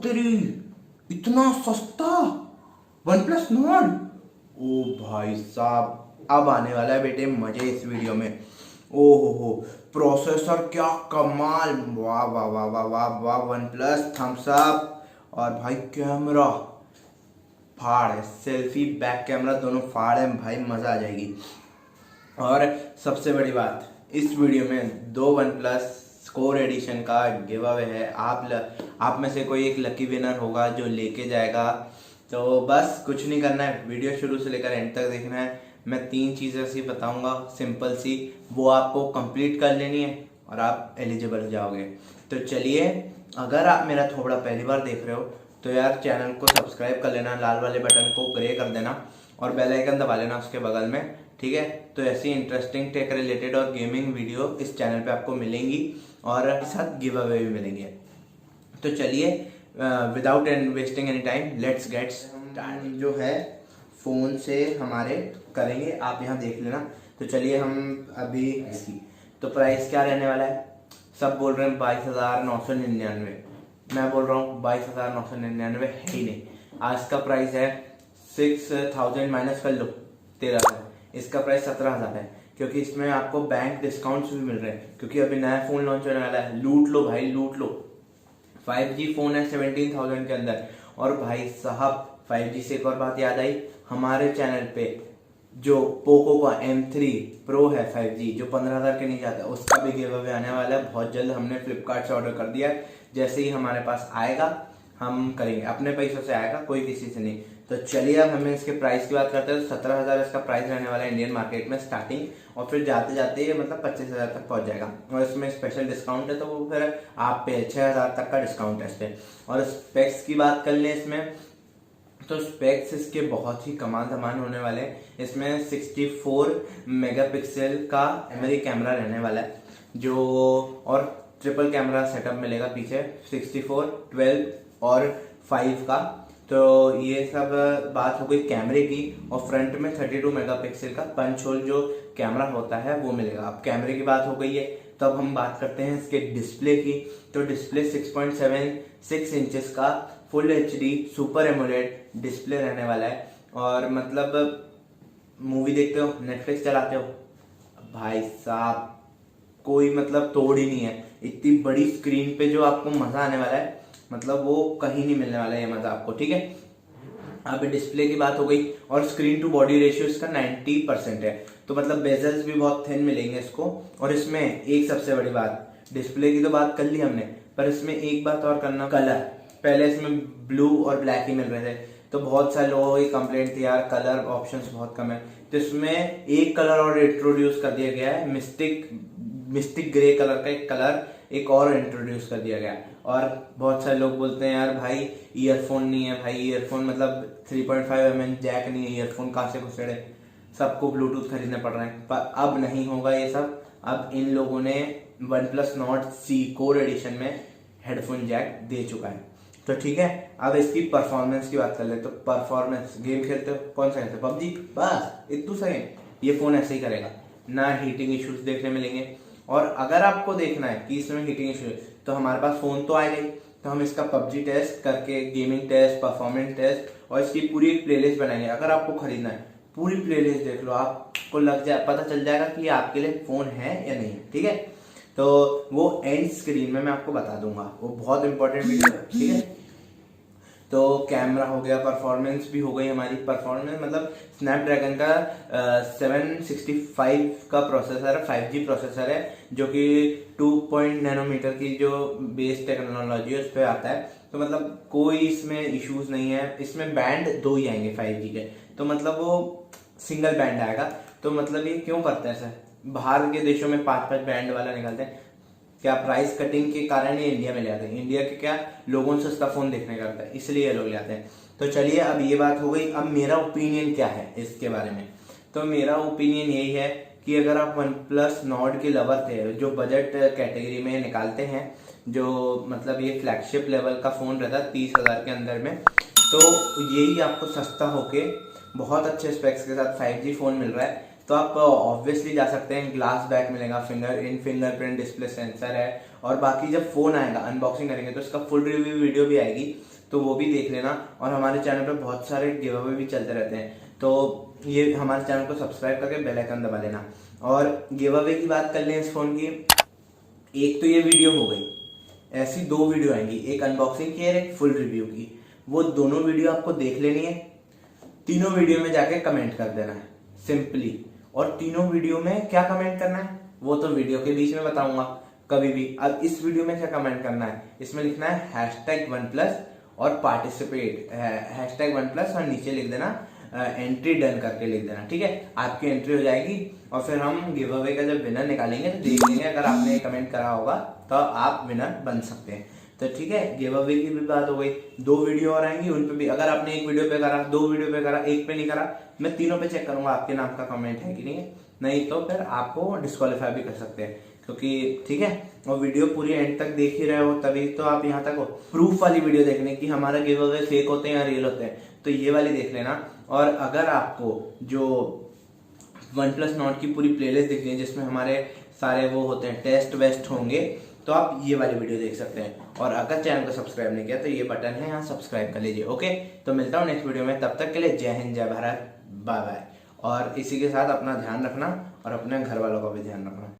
तेरी, इतना सस्ता वन प्लस नॉट। ओ भाई साहब, अब आने वाला है बेटे मजे इस वीडियो में। ओहो हो, प्रोसेसर क्या कमाल, वाह वाह वाह वाह वाह वाह, वन प्लस थम्स अप। और भाई कैमरा फाड़ है, सेल्फी बैक कैमरा दोनों फाड़ है भाई, मजा आ जाएगी। और सबसे बड़ी बात, इस वीडियो में 2 वन प्लस कोर एडिशन का गिव अवे है। आप में से कोई एक लकी विनर होगा जो लेके जाएगा। तो बस कुछ नहीं करना है, वीडियो शुरू से लेकर एंड तक देखना है। मैं 3 चीज़ें सी बताऊंगा सिंपल सी, वो आपको कंप्लीट कर लेनी है और आप एलिजिबल हो जाओगे। तो चलिए, अगर आप मेरा थोड़ा पहली बार देख रहे हो तो यार चैनल को सब्सक्राइब कर लेना, लाल वाले बटन को ग्रे कर देना और बेल आइकन दबा लेना उसके बगल में, ठीक है। तो ऐसी इंटरेस्टिंग टेक रिलेटेड और गेमिंग वीडियो इस चैनल पे आपको मिलेंगी और साथ गिव अवे भी मिलेंगे। तो चलिए, without wasting any time let's get start. जो है फ़ोन से हमारे करेंगे, आप यहाँ देख लेना। तो चलिए हम अभी इसकी तो प्राइस क्या रहने वाला है। सब बोल रहे हैं 22,999, मैं बोल रहा हूँ 22,999 है ही नहीं। आज का प्राइस है 6,000 माइनस कर लो 13,000, इसका प्राइस 17,000 है, क्योंकि इसमें आपको बैंक डिस्काउंट्स भी मिल रहे हैं, क्योंकि अभी नया फोन लॉन्च होने वाला है। लूट लो भाई, लूट लो। 5G फोन है 17,000 के अंदर। और भाई साहब 5G से एक और बात याद आई, हमारे चैनल पे जो पोको का M3 Pro है 5G जो 15,000 के नीचे आता है, उसका भी गिव अवे आने वाला है बहुत जल्द। हमने फ्लिपकार्ट से ऑर्डर कर दिया है, जैसे ही हमारे पास आएगा हम करेंगे, अपने पैसों से आएगा, कोई किसी से नहीं। तो चलिए अब हमें इसके प्राइस की बात करते हैं। तो 17,000 इसका प्राइस रहने वाला है इंडियन मार्केट में स्टार्टिंग, और फिर जाते जाते ये मतलब 25,000 तक पहुंच जाएगा। और इसमें स्पेशल डिस्काउंट है, तो वो फिर आप पे 6,000 तक का डिस्काउंट है इस पर। और स्पेक्स की बात कर लें इसमें, तो स्पेक्स इसके बहुत ही कमाल धमाल होने वाले हैं। इसमें 64 मेगापिक्सल का प्राइमरी कैमरा रहने वाला है, जो और ट्रिपल कैमरा सेटअप मिलेगा पीछे, 64, 12 और 5 का। तो ये सब बात हो गई कैमरे की। और फ्रंट में 32 मेगापिक्सल का पंच होल जो कैमरा होता है वो मिलेगा। अब कैमरे की बात हो गई है, तो अब हम बात करते हैं इसके डिस्प्ले की। तो डिस्प्ले 6.76 इंचेस का full HD super AMOLED display रहने वाला है। और मतलब मूवी देखते हो, नेटफ्लिक्स चलाते हो, भाई साहब कोई मतलब तोड़ ही नहीं है। इतनी बड़ी स्क्रीन पे जो आपको मजा आने वाला है, मतलब वो कहीं नहीं मिलने वाला है ये मजा आपको, ठीक है। अब डिस्प्ले की बात हो गई, और स्क्रीन टू बॉडी रेशियो इसका 90% है, तो मतलब बेजल्स भी बहुत थिन मिलेंगे इसको। और इसमें एक सबसे बड़ी बात, डिस्प्ले की तो बात कर ली हमने, पर इसमें एक बात और करना, कलर। पहले इसमें ब्लू और ब्लैक ही मिल रहे थे, तो बहुत सारे लोगों की कंप्लेंट थी यार कलर ऑप्शंस बहुत कम है। तो इसमें एक कलर और इंट्रोड्यूस कर दिया गया है, मिस्टिक ग्रे कलर का एक कलर एक और इंट्रोड्यूस कर दिया गया है। और बहुत सारे लोग बोलते हैं यार भाई ईयरफोन नहीं है, भाई ईयरफोन मतलब 3.5 mm जैक नहीं है, ईयरफोन कहाँ से घुसेड़े, सबको ब्लूटूथ खरीदने पड़ रहे हैं। पर अब नहीं होगा ये सब। अब इन लोगों ने OnePlus Nord C core edition में हेडफोन जैक दे चुका है, तो ठीक है। अब इसकी परफॉर्मेंस की बात कर ले, तो परफॉर्मेंस, गेम खेलते हो, कौन सा खेलते हो, PUBG, बस इतना सही है, ये फोन ऐसे ही करेगा, ना हीटिंग इश्यूज देखने मिलेंगे। और अगर आपको देखना है कि इसमें हीटिंग इशू है, तो हमारे पास फोन तो आएगा ही, तो हम इसका PUBG टेस्ट करके, गेमिंग टेस्ट, परफॉर्मेंस टेस्ट और इसकी पूरी एक प्लेलिस्ट बनाएंगे। अगर आपको खरीदना है पूरी प्लेलिस्ट देख लो, आपको पता चल जाएगा कि ये आपके लिए फोन है या नहीं, ठीक है। तो वो एंड स्क्रीन में मैं आपको बता दूंगा, वो बहुत इंपॉर्टेंट वीडियो है, ठीक है। तो कैमरा हो गया, परफॉर्मेंस भी हो गई हमारी। परफॉर्मेंस मतलब स्नैपड्रैगन का 765 का प्रोसेसर है, 5G प्रोसेसर है, जो कि 2 नैनोमीटर की जो बेस टेक्नोलॉजी है उस पर आता है। तो मतलब कोई इसमें इश्यूज नहीं है। इसमें बैंड 2 ही आएंगे 5G के, तो मतलब वो सिंगल बैंड आएगा। तो मतलब ये क्यों करते हैं सर, बाहर के देशों में 5-5 बैंड वाला निकालते हैं, क्या प्राइस कटिंग के कारण ये इंडिया में ले आते हैं। इंडिया के क्या लोगों से सस्ता फोन देखने का करता है, इसलिए ये लोग ले आते हैं। तो चलिए अब ये बात हो गई। अब मेरा ओपिनियन क्या है इसके बारे में, तो मेरा ओपिनियन यही है कि अगर आप OnePlus Nord के लवर थे, जो बजट कैटेगरी में निकालते हैं, जो मतलब ये फ्लैगशिप लेवल का फोन रहता है 30,000 के अंदर में, तो यही आपको सस्ता होके बहुत अच्छे स्पेक्स के साथ 5G फोन मिल रहा है। तो आप ऑब्वियसली जा सकते हैं, ग्लास बैक मिलेगा, फिंगरप्रिंट डिस्प्ले सेंसर है, और बाकी जब फोन आएगा अनबॉक्सिंग करेंगे तो इसका फुल रिव्यू वीडियो भी आएगी, तो वो भी देख लेना। और हमारे चैनल पे बहुत सारे गिव अवे भी चलते रहते हैं, तो ये हमारे चैनल को सब्सक्राइब करके बेल आइकन दबा लेना। और गिव अवे की बात कर लें इस फोन की, एक तो ये वीडियो हो गई, ऐसी 2 वीडियो आएंगी, एक अनबॉक्सिंग की और एक फुल रिव्यू की। वो दोनों वीडियो आपको देख लेनी है, तीनों वीडियो में जाके कमेंट कर देना है सिंपली। और तीनों वीडियो में क्या कमेंट करना है वो तो वीडियो के बीच में बताऊंगा कभी भी। अब इस वीडियो में क्या कमेंट करना है, इसमें लिखना है #OnePlus और पार्टिसिपेट, #OnePlus और नीचे लिख देना एंट्री डन करके लिख देना, ठीक है। आपकी एंट्री हो जाएगी और फिर हम गिव अवे का जब विनर निकालेंगे तो देख लेंगे, अगर आपने कमेंट करा होगा तो आप विनर बन सकते हैं। तो ठीक है, गिव अवे की भी बात हो गई। 2 वीडियो और आएंगी, उन पे भी अगर आपने एक वीडियो पे करा, 2 वीडियो पे करा, एक पे नहीं करा, मैं तीनों पे चेक करूंगा आपके नाम का कमेंट है कि नहीं है, नहीं तो फिर आपको डिस्क्वालीफाई भी कर सकते हैं, क्योंकि ठीक है। और वीडियो पूरी एंड तक देख ही रहे हो तभी तो आप यहाँ तक हो। प्रूफ वाली वीडियो देखने की, हमारा गिव अवे फेक होते हैं या रियल होते हैं, तो ये वाली देख लेना। और अगर आपको जो OnePlus Nord की पूरी प्लेलिस्ट देखनी है जिसमें हमारे सारे वो होते हैं टेस्ट वेस्ट होंगे, तो आप ये वाली वीडियो देख सकते हैं। और अगर चैनल को सब्सक्राइब नहीं किया तो ये बटन है यहाँ, सब्सक्राइब कर लीजिए। ओके, तो मिलता हूँ नेक्स्ट वीडियो में, तब तक के लिए जय हिंद, जय भारत, बाय बाय। और इसी के साथ अपना ध्यान रखना और अपने घर वालों का भी ध्यान रखना।